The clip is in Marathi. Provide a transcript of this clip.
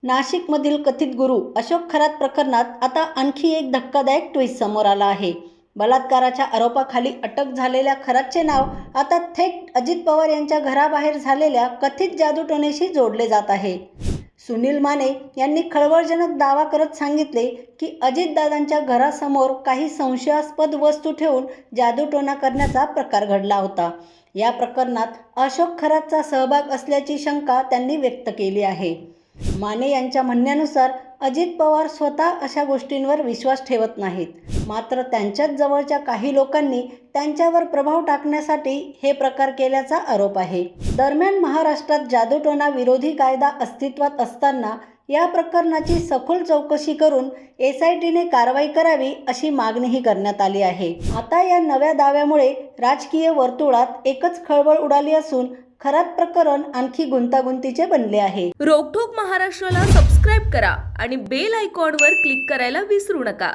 नाशिकमधील कथित गुरु अशोक खरात प्रकरणात आता आणखी एक धक्कादायक ट्विस्ट समोर आला आहे. बलात्काराच्या आरोपाखाली अटक झालेल्या खरातचे नाव आता थेट अजित पवार यांच्या घराबाहेर झालेल्या कथित जादूटोण्याशी जोडले जात आहे. सुनील माने यांनी खळबळजनक दावा करत सांगितले की अजितदादांच्या घरासमोर काही संशयास्पद वस्तू ठेवून जादूटोणा करण्याचा प्रकार घडला होता. या प्रकरणात अशोक खरातचा सहभाग असल्याची शंका त्यांनी व्यक्त केली आहे. माने यांच्या म्हणण्यानुसार अजित पवार स्वतः अशा गोष्टींवर विश्वास ठेवत नाहीत, मात्र त्यांच्याच जवळच्या काही लोकांनी त्यांच्यावर प्रभाव टाकण्यासाठी हे प्रकार केल्याचा आरोप आहे. दरम्यान महाराष्ट्रात जादूटोणा विरोधी कायदा अस्तित्वात असताना या प्रकरणाची सखोल चौकशी करून SITने कारवाई करावी अशी मागणीही करण्यात आली आहे. आता या नव्या दाव्यामुळे राजकीय वर्तुळात एकच खळबळ उडाली असून खरात प्रकरण आणखी गुंतागुंतीचे बनले आहे. रोकठोक महाराष्ट्राला सबस्क्राईब करा आणि बेल आयकॉनवर क्लिक करायला विसरू नका.